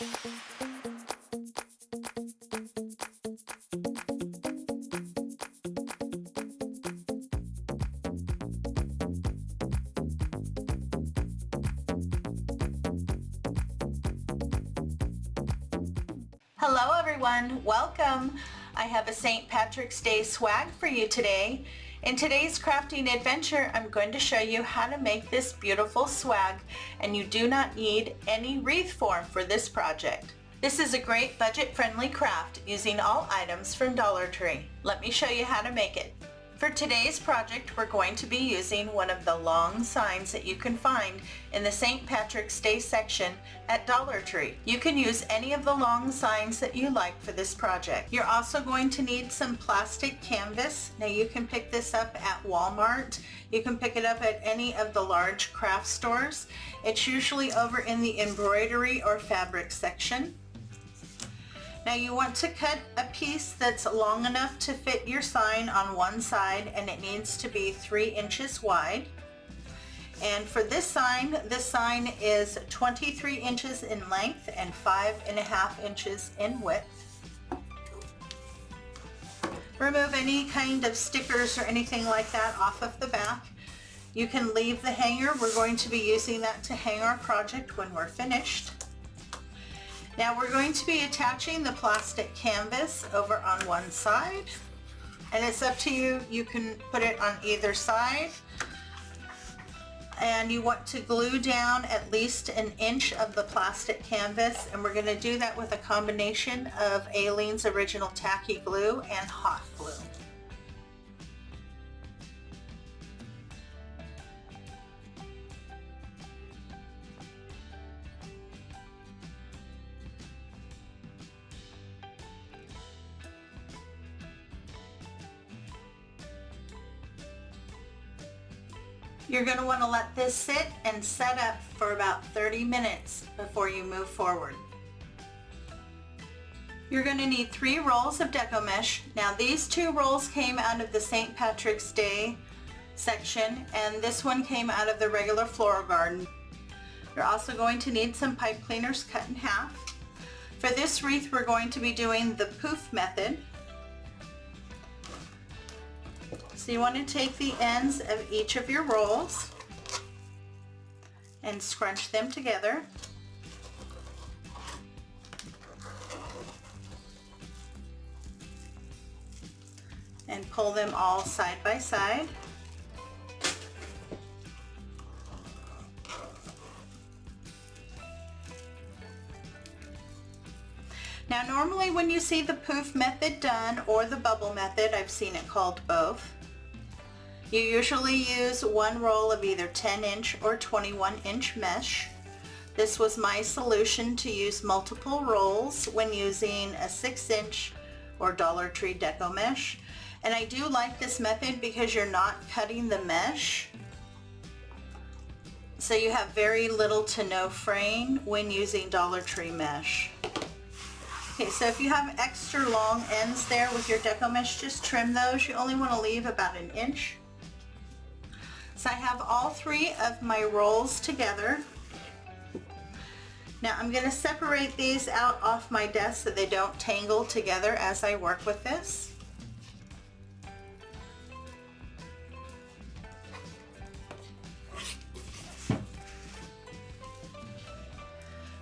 Hello everyone, welcome. I have a St. Patrick's Day swag for you today. In today's crafting adventure, I'm going to show you how to make this beautiful swag, and you do not need any wreath form for this project. This is a great budget-friendly craft using all items from Dollar Tree. Let me show you how to make it. For today's project, we're going to be using one of the long signs that you can find in the St. Patrick's Day section at Dollar Tree. You can use any of the long signs that you like for this project. You're also going to need some plastic canvas. Now you can pick this up at Walmart. You can pick it up at any of the large craft stores. It's usually over in the embroidery or fabric section. Now you want to cut a piece that's long enough to fit your sign on one side, and it needs to be 3 inches wide. And for this sign is 23 inches in length and 5.5 inches in width. Remove any kind of stickers or anything like that off of the back. You can leave the hanger. We're going to be using that to hang our project when we're finished. Now we're going to be attaching the plastic canvas over on one side, and it's up to you. You can put it on either side, and you want to glue down at least 1 inch of the plastic canvas, and we're going to do that with a combination of Aleene's original tacky glue and hot glue. You're going to want to let this sit and set up for about 30 minutes before you move forward. You're going to need 3 rolls of Deco mesh. Now these 2 rolls came out of the St. Patrick's Day section, and this one came out of the regular floral garden. You're also going to need some pipe cleaners cut in half. For this wreath, we're going to be doing the poof method. So you want to take the ends of each of your rolls and scrunch them together. And pull them all side by side. Now normally when you see the poof method done or the bubble method, I've seen it called both, you usually use 1 roll of either 10-inch or 21-inch mesh. This was my solution to use multiple rolls when using a 6-inch or Dollar Tree Deco mesh. And I do like this method because you're not cutting the mesh, so you have very little to no fraying when using Dollar Tree mesh. Okay, so if you have extra long ends there with your Deco mesh, just trim those. You only want to leave about 1 inch. So I have all 3 of my rolls together. Now I'm going to separate these out off my desk so they don't tangle together as I work with this.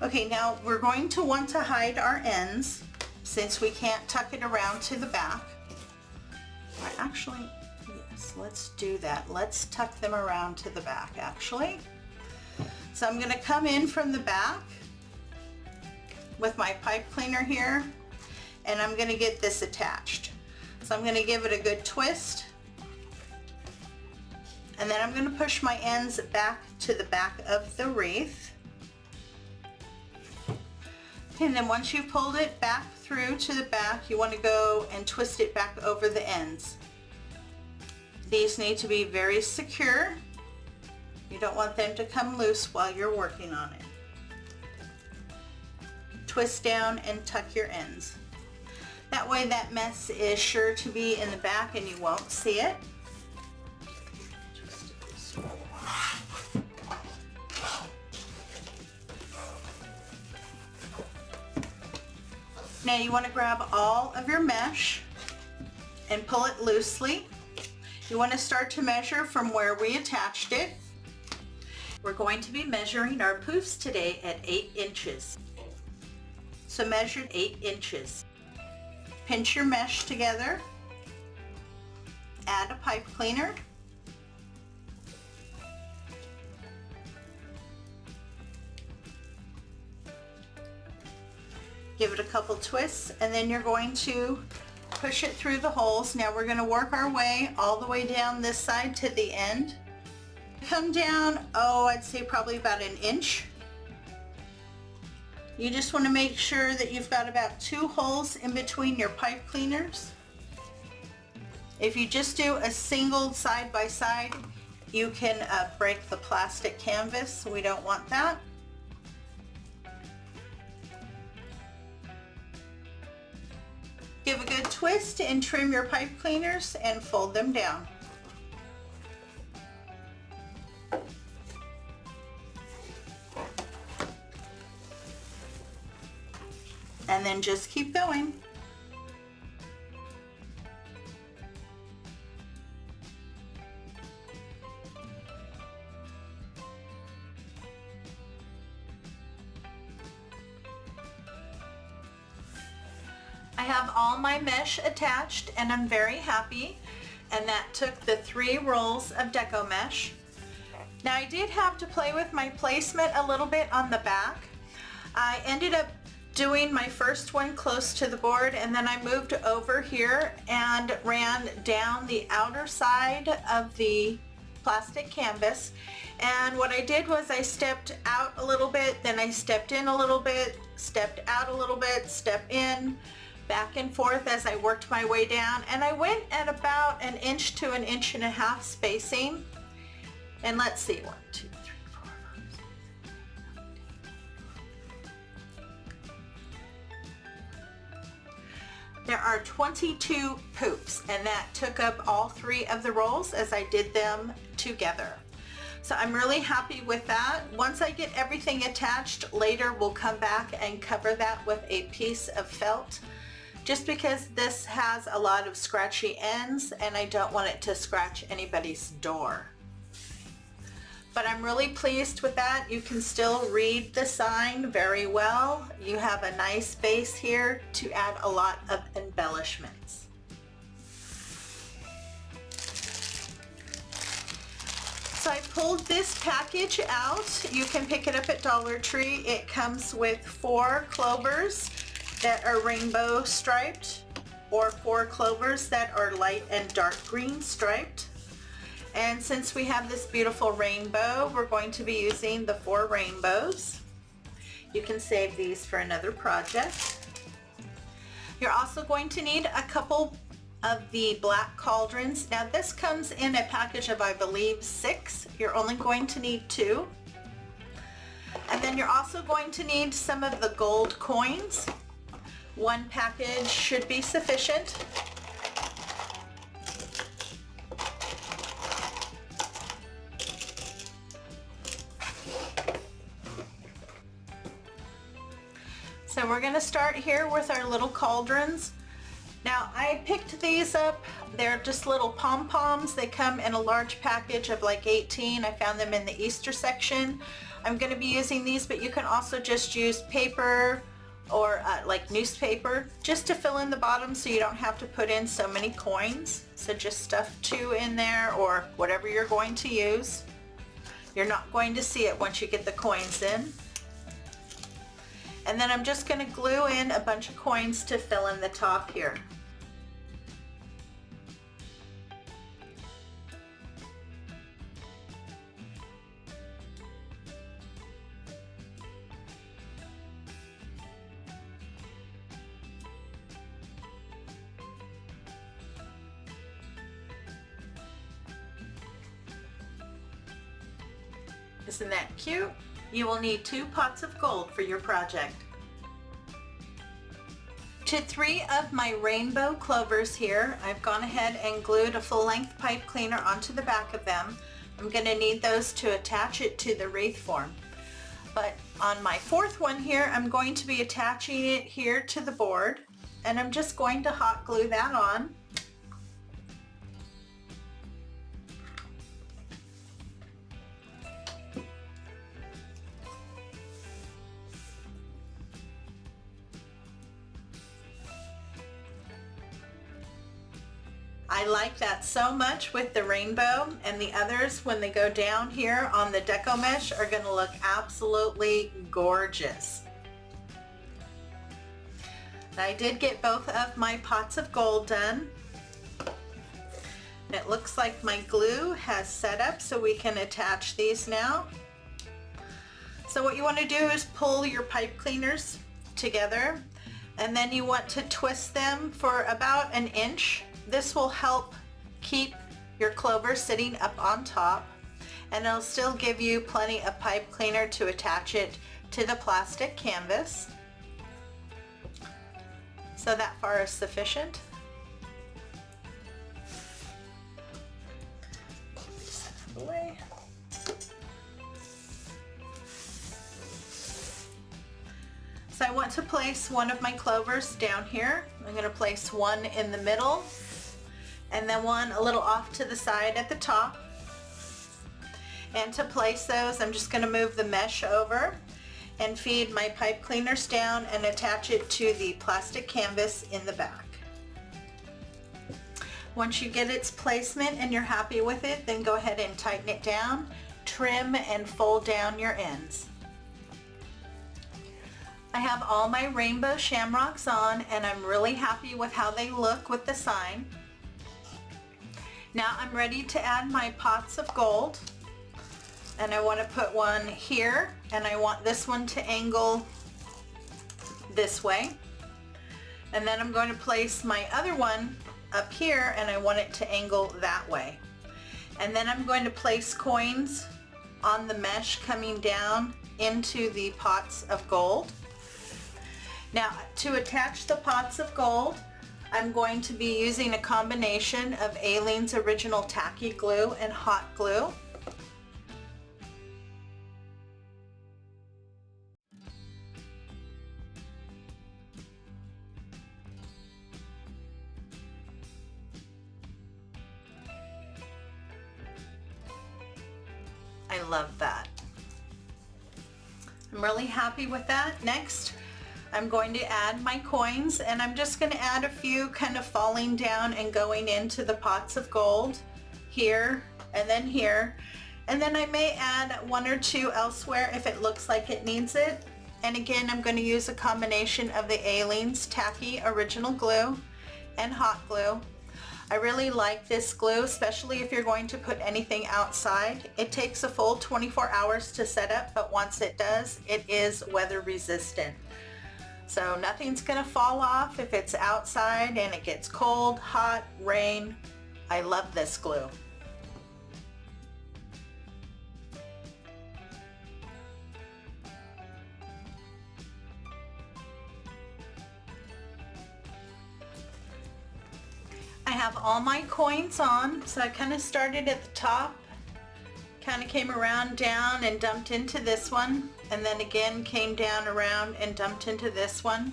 Okay, now we're going to want to hide our ends since we can't tuck it around to the back. Actually, yes, let's do that. Let's tuck them around to the back actually. So I'm going to come in from the back with my pipe cleaner here, and I'm going to get this attached. So I'm going to give it a good twist, and then I'm going to push my ends back to the back of the wreath. And then once you've pulled it back through to the back, you want to go and twist it back over the ends. These need to be very secure. You don't want them to come loose while you're working on it. Twist down and tuck your ends. That way that mess is sure to be in the back and you won't see it. Now you want to grab all of your mesh and pull it loosely. You want to start to measure from where we attached it. We're going to be measuring our poofs today at 8 inches. So measure 8 inches. Pinch your mesh together. Add a pipe cleaner. Give it a couple twists, and then you're going to push it through the holes. Now we're going to work our way all the way down this side to the end. Come down, I'd say probably about an inch. You just want to make sure that you've got about 2 holes in between your pipe cleaners. If you just do a single side by side, you can break the plastic canvas. We don't want that. Give a good twist and trim your pipe cleaners and fold them down. And then just keep going. I have all my mesh attached and I'm very happy, and that took the 3 rolls of Deco mesh. Now I did have to play with my placement a little bit on the back. I ended up doing my first one close to the board, and then I moved over here and ran down the outer side of the plastic canvas. And what I did was I stepped out a little bit, then I stepped in a little bit, stepped out a little bit, step in, back and forth as I worked my way down, and I went at about 1 inch to 1.5 inches spacing. And let's see, 1, 2, 3, 4, 5, 6. There are 22 poofs, and that took up all 3 of the rolls as I did them together. So I'm really happy with that. Once I get everything attached, later we'll come back and cover that with a piece of felt, just because this has a lot of scratchy ends and I don't want it to scratch anybody's door. But I'm really pleased with that. You can still read the sign very well. You have a nice base here to add a lot of embellishments. So I pulled this package out. You can pick it up at Dollar Tree. It comes with 4 clovers that are rainbow striped, or 4 clovers that are light and dark green striped. And since we have this beautiful rainbow, we're going to be using the 4 rainbows. You can save these for another project. You're also going to need a couple of the black cauldrons. Now this comes in a package of, I believe, 6. You're only going to need 2. And then you're also going to need some of the gold coins. 1 package should be sufficient. So we're going to start here with our little cauldrons. Now I picked these up. They're just little pom-poms. They come in a large package of like 18. I found them in the Easter section. I'm going to be using these, but you can also just use paper or like newspaper just to fill in the bottom so you don't have to put in so many coins. So just stuff 2 in there or whatever you're going to use. You're not going to see it once you get the coins in. And then I'm just going to glue in a bunch of coins to fill in the top here. Isn't that cute? You will need 2 pots of gold for your project. To 3 of my rainbow clovers here, I've gone ahead and glued a full-length pipe cleaner onto the back of them. I'm going to need those to attach it to the wreath form. But On my fourth one here, I'm going to be attaching it here to the board, and I'm just going to hot glue that on. I like that so much with the rainbow, and the others when they go down here on the deco mesh are going to look absolutely gorgeous. I did get both of my pots of gold done. And it looks like my glue has set up so we can attach these now. So what you want to do is pull your pipe cleaners together, and then you want to twist them for about an inch. This will help keep your clover sitting up on top, and it'll still give you plenty of pipe cleaner to attach it to the plastic canvas. So that far is sufficient. Put these out of the way. So I want to place one of my clovers down here. I'm going to place one in the middle, and then one a little off to the side at the top. And to place those, I'm just going to move the mesh over and feed my pipe cleaners down and attach it to the plastic canvas in the back. Once you get its placement and you're happy with it, then go ahead and tighten it down, trim and fold down your ends. I have all my rainbow shamrocks on, and I'm really happy with how they look with the sign. Now I'm ready to add my pots of gold, and I want to put one here, and I want this one to angle this way, and then I'm going to place my other one up here, and I want it to angle that way. And then I'm going to place coins on the mesh coming down into the pots of gold. Now to attach the pots of gold, I'm going to be using a combination of Aleene's original tacky glue and hot glue. I love that. I'm really happy with that. Next, I'm going to add my coins, and I'm just going to add a few kind of falling down and going into the pots of gold here and then here. And then I may add one or two elsewhere if it looks like it needs it. And again, I'm going to use a combination of the Aleene's Tacky original glue and hot glue. I really like this glue, especially if you're going to put anything outside. It takes a full 24 hours to set up, but once it does, it is weather resistant. So nothing's gonna fall off if it's outside and it gets cold, hot, rain. I love this glue. I have all my coins on, so I kind of started at the top, kind of came around down and dumped into this one, and then again came down around and dumped into this one.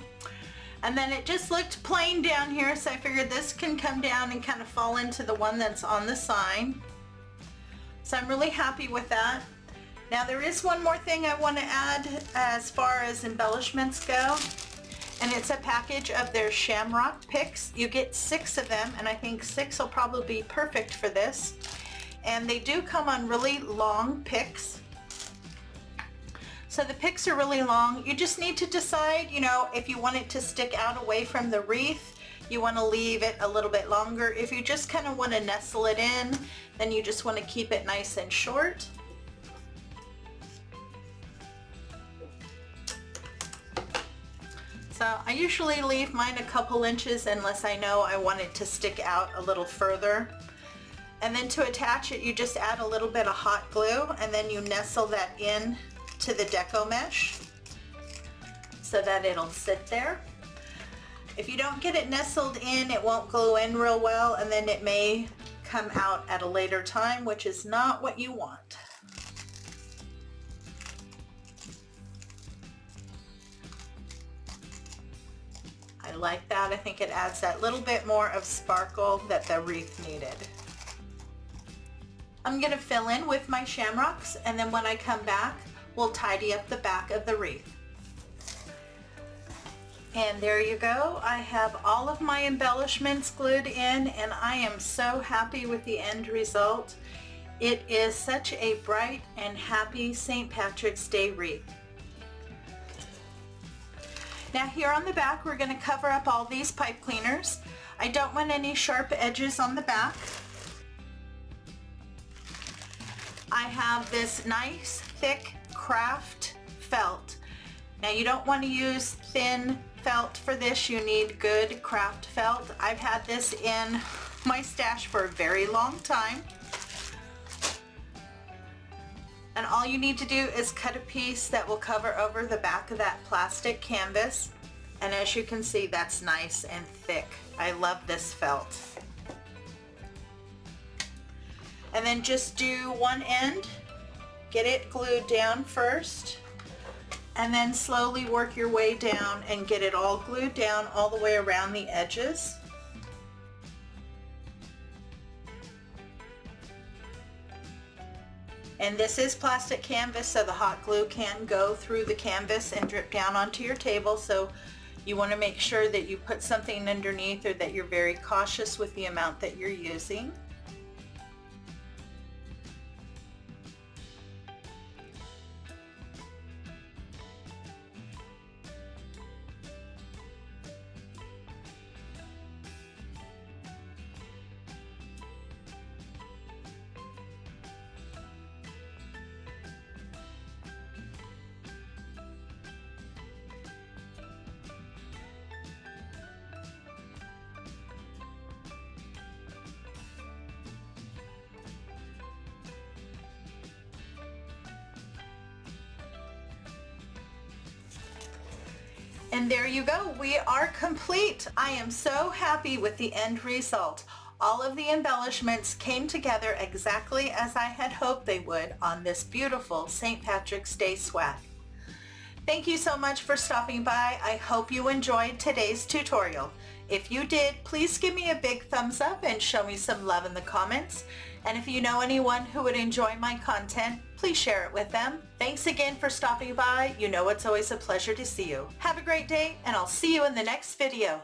And then it just looked plain down here, so I figured this can come down and kind of fall into the one that's on the sign. So I'm really happy with that. Now there is one more thing I want to add as far as embellishments go, and it's a package of their shamrock picks. You get 6 of them, and I think 6 will probably be perfect for this. And they do come on really long picks. So the picks are really long. You just need to decide, you know, if you want it to stick out away from the wreath, you want to leave it a little bit longer. If you just kind of want to nestle it in, then you just want to keep it nice and short. So I usually leave mine a couple inches unless I know I want it to stick out a little further. And then to attach it, you just add a little bit of hot glue, and then you nestle that in to the deco mesh so that it'll sit there. If you don't get it nestled in, it won't glue in real well, and then it may come out at a later time, which is not what you want. like that. I think it adds that little bit more of sparkle that the wreath needed. I'm going to fill in with my shamrocks, and then when I come back, we'll tidy up the back of the wreath. And there you go. I have all of my embellishments glued in, and I am so happy with the end result. It is such a bright and happy St. Patrick's Day wreath. Now here on the back, we're going to cover up all these pipe cleaners. I don't want any sharp edges on the back. I have this nice thick craft felt. Now you don't want to use thin felt for this. You need good craft felt. I've had this in my stash for a very long time. And all you need to do is cut a piece that will cover over the back of that plastic canvas. And as you can see, that's nice and thick. I love this felt. And then just do one end, get it glued down first, and then slowly work your way down and get it all glued down all the way around the edges. And this is plastic canvas, so the hot glue can go through the canvas and drip down onto your table, so you want to make sure that you put something underneath, or that you're very cautious with the amount that you're using. And there you go, we are complete. I am so happy with the end result. All of the embellishments came together exactly as I had hoped they would on this beautiful St. Patrick's Day swag. Thank you so much for stopping by. I hope you enjoyed today's tutorial. If you did, please give me a big thumbs up and show me some love in the comments. And if you know anyone who would enjoy my content, please share it with them. Thanks again for stopping by. You know it's always a pleasure to see you. Have a great day, and I'll see you in the next video.